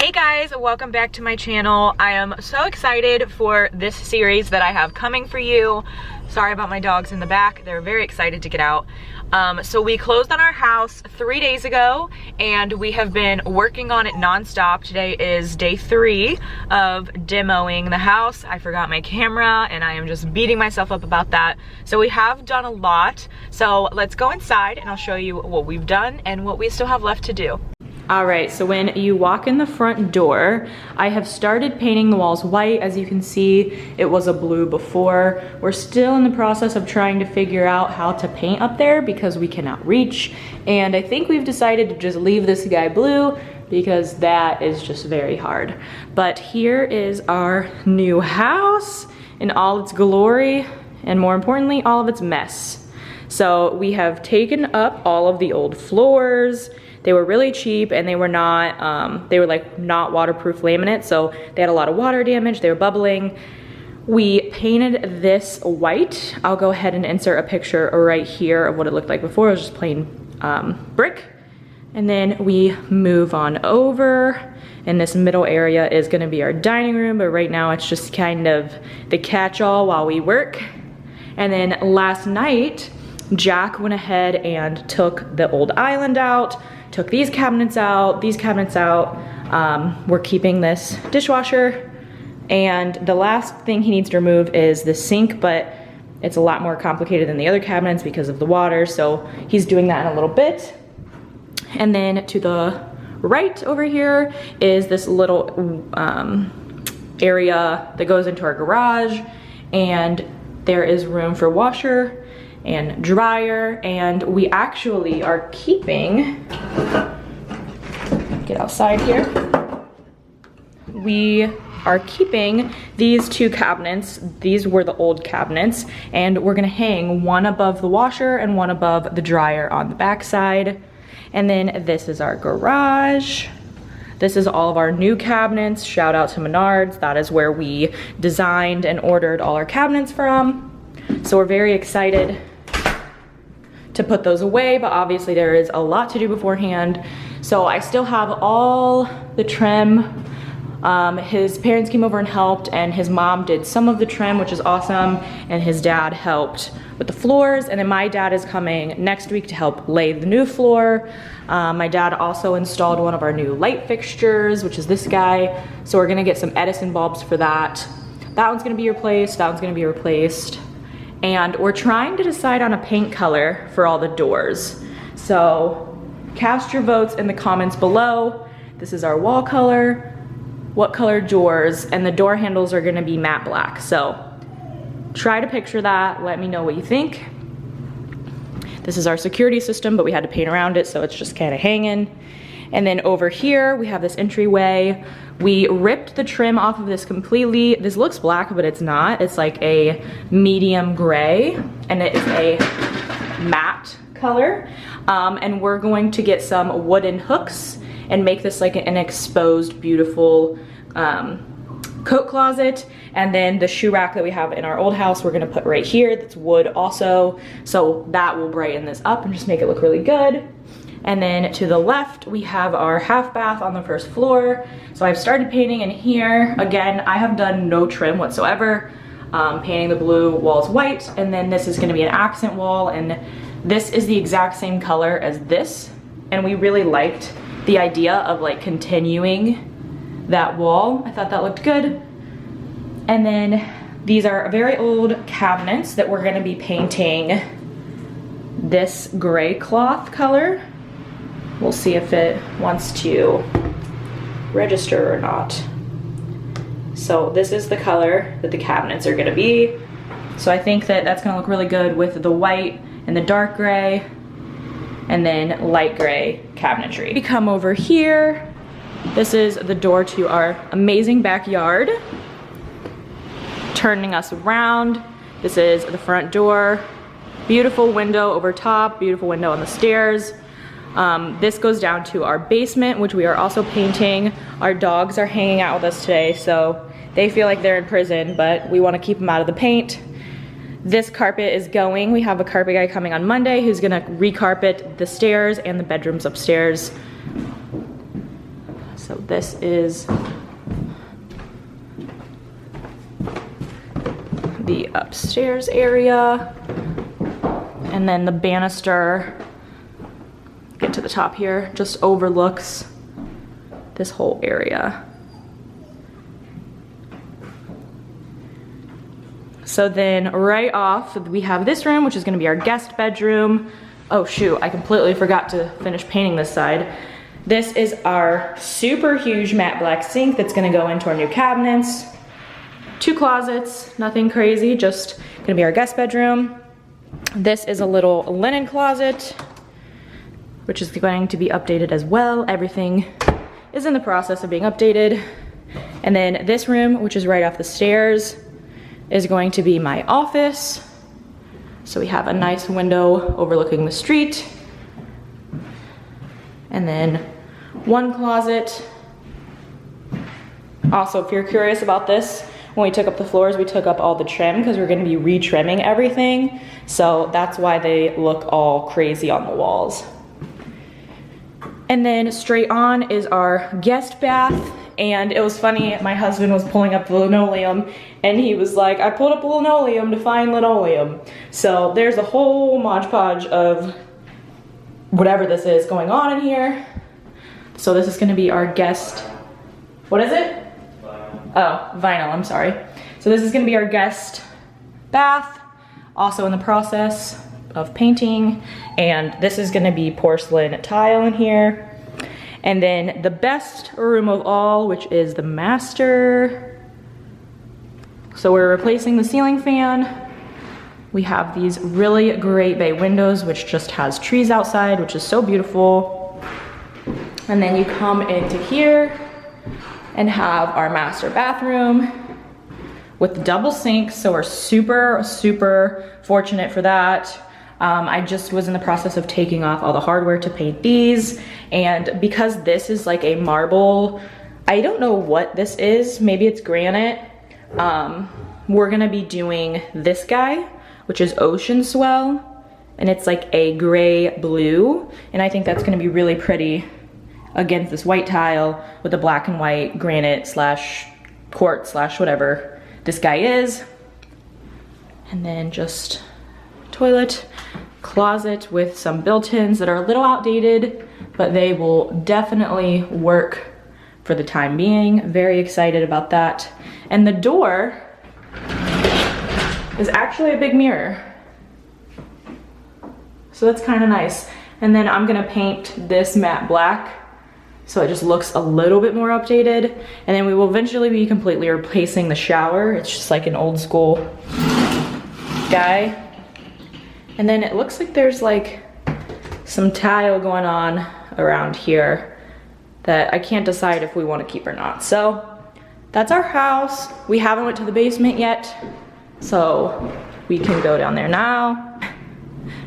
Hey guys, welcome back to my channel. I am so excited for this series that I have coming for you. Sorry about my dogs in the back. They're very excited to get out. So we closed on our house 3 days ago and we have been working on it nonstop. Today is day 3 of demoing the house. I forgot my camera and I am just beating myself up about that. So we have done a lot. So let's go inside and I'll show you what we've done and what we still have left to do. All right, so when you walk in the front door, I have started painting the walls white. As you can see, it was a blue before. We're still in the process of trying to figure out how to paint up there because we cannot reach. And I think we've decided to just leave this guy blue because that is just very hard. But here is our new house in all its glory and more importantly, all of its mess. So we have taken up all of the old floors. They were really cheap and they were not, not waterproof laminate, so they had a lot of water damage, they were bubbling. We painted this white. I'll go ahead and insert a picture right here of what it looked like before. It was just plain brick. And then we move on over, and this middle area is gonna be our dining room, but right now it's just kind of the catch-all while we work. And then last night, Jack went ahead and took the old island out, took these cabinets out, we're keeping this dishwasher, and the last thing he needs to remove is the sink, but it's a lot more complicated than the other cabinets because of the water, so he's doing that in a little bit. And then to the right over here is this little area that goes into our garage, and there is room for washer and dryer, and we actually are keeping, get outside here, we are keeping these two cabinets. These were the old cabinets, and we're gonna hang one above the washer and one above the dryer on the back side. And then this is our garage. This is all of our new cabinets. Shout out to Menards. That is where we designed and ordered all our cabinets from. So we're very excited to put those away, but obviously there is a lot to do beforehand. So I still have all the trim. His parents came over and helped, and his mom did some of the trim, which is awesome, and his dad helped with the floors, and then my dad is coming next week to help lay the new floor. My dad also installed one of our new light fixtures, which is this guy, so we're gonna get some Edison bulbs for that. That one's gonna be replaced, that one's gonna be replaced. And we're trying to decide on a paint color for all the doors. So cast your votes in the comments below. This is our wall color, what color doors, and the door handles are gonna be matte black. So try to picture that, let me know what you think. This is our security system, but we had to paint around it, so it's just kind of hanging. And then over here, we have this entryway. We ripped the trim off of this completely. This looks black, but it's not. It's like a medium gray, and it is a matte color. And we're going to get some wooden hooks and make this like an exposed, beautiful coat closet. And then the shoe rack that we have in our old house, we're gonna put right here. That's wood also. So that will brighten this up and just make it look really good. And then to the left, we have our half bath on the first floor. So I've started painting in here. Again, I have done no trim whatsoever. Painting the blue walls white, and then this is gonna be an accent wall, and this is the exact same color as this. And we really liked the idea of like continuing that wall. I thought that looked good. And then these are very old cabinets that we're gonna be painting this gray cloth color. We'll see if it wants to register or not. So this is the color that the cabinets are gonna be. So I think that that's gonna look really good with the white and the dark gray and then light gray cabinetry. We come over here. This is the door to our amazing backyard. Turning us around, this is the front door. Beautiful window over top, beautiful window on the stairs. This goes down to our basement, which we are also painting. Our dogs are hanging out with us today, so they feel like they're in prison, but we want to keep them out of the paint. This carpet is going. We have a carpet guy coming on Monday who's gonna recarpet the stairs and the bedrooms upstairs. So this is the upstairs area. And then the banister, get to the top here, just overlooks this whole area. So then right off, we have this room, which is gonna be our guest bedroom. Oh shoot, I completely forgot to finish painting this side. This is our super huge matte black sink that's gonna go into our new cabinets. 2 closets, nothing crazy, just gonna be our guest bedroom. This is a little linen closet, which is going to be updated as well. Everything is in the process of being updated. And then this room, which is right off the stairs, is going to be my office. So we have a nice window overlooking the street. And then 1 closet. Also, if you're curious about this, when we took up the floors, we took up all the trim because we're gonna be re-trimming everything. So that's why they look all crazy on the walls. And then straight on is our guest bath. And it was funny, my husband was pulling up the linoleum and he was like, I pulled up the linoleum to find linoleum. So there's a whole Mod Podge of whatever this is going on in here. So this is gonna be our guest, what is it? Vinyl. Oh, vinyl, I'm sorry. So this is gonna be our guest bath, also in the process of painting. And this is gonna be porcelain tile in here. And then the best room of all, which is the master. So we're replacing the ceiling fan. We have these really great bay windows, which just has trees outside, which is so beautiful. And then you come into here and have our master bathroom with double sinks. So we're super, super fortunate for that. I just was in the process of taking off all the hardware to paint these. And because this is like a marble, I don't know what this is, maybe it's granite. We're gonna be doing this guy, which is Ocean Swell. And it's like a gray blue. And I think that's gonna be really pretty against this white tile with the black and white granite slash quartz slash whatever this guy is. And then just toilet, closet with some built-ins that are a little outdated, but they will definitely work for the time being. Very excited about that. And the door is actually a big mirror. So that's kind of nice. And then I'm gonna paint this matte black so it just looks a little bit more updated. And then we will eventually be completely replacing the shower. It's just like an old school guy. And then it looks like there's like some tile going on around here that I can't decide if we want to keep or not. So that's our house. We haven't went to the basement yet, so we can go down there now.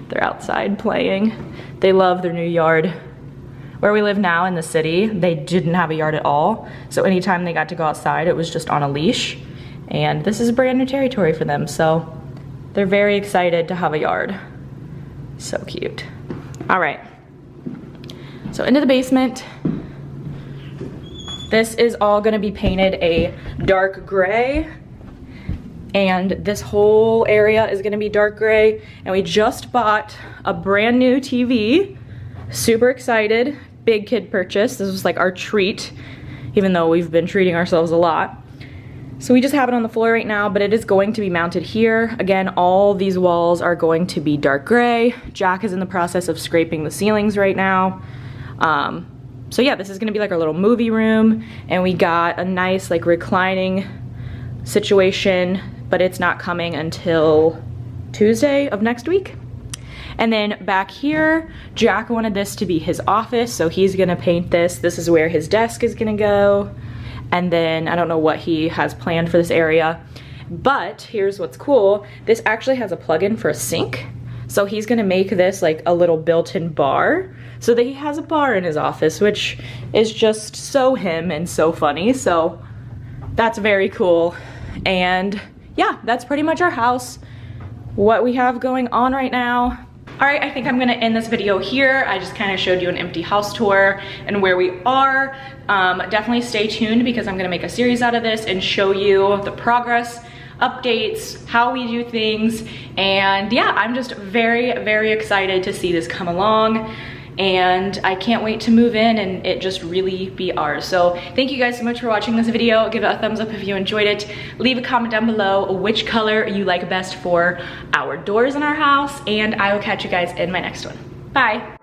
They're outside playing. They love their new yard. Where we live now in the city, they didn't have a yard at all. So anytime they got to go outside, it was just on a leash. And this is brand new territory for them. So they're very excited to have a yard. So cute. All right, so into the basement. This is all gonna be painted a dark gray. And this whole area is gonna be dark gray. And we just bought a brand new TV. Super excited, big kid purchase. This was like our treat, even though we've been treating ourselves a lot. So we just have it on the floor right now, but it is going to be mounted here. Again, all these walls are going to be dark gray. Jack is in the process of scraping the ceilings right now. So yeah, this is gonna be like our little movie room, and we got a nice like reclining situation, but it's not coming until Tuesday of next week. And then back here, Jack wanted this to be his office, so he's gonna paint this. This is where his desk is gonna go. And then I don't know what he has planned for this area, but here's what's cool. This actually has a plug-in for a sink. So he's gonna make this like a little built-in bar so that he has a bar in his office, which is just so him and so funny. So that's very cool. And yeah, that's pretty much our house. What we have going on right now. All right, I think I'm gonna end this video here. I just kind of showed you an empty house tour and where we are. Definitely stay tuned because I'm gonna make a series out of this and show you the progress, updates, how we do things. And yeah, I'm just very, very excited to see this come along. And I can't wait to move in and it just really be ours. So thank you guys so much for watching this video. Give it a thumbs up if you enjoyed it. Leave a comment down below which color you like best for our doors in our house, and I will catch you guys in my next one. Bye.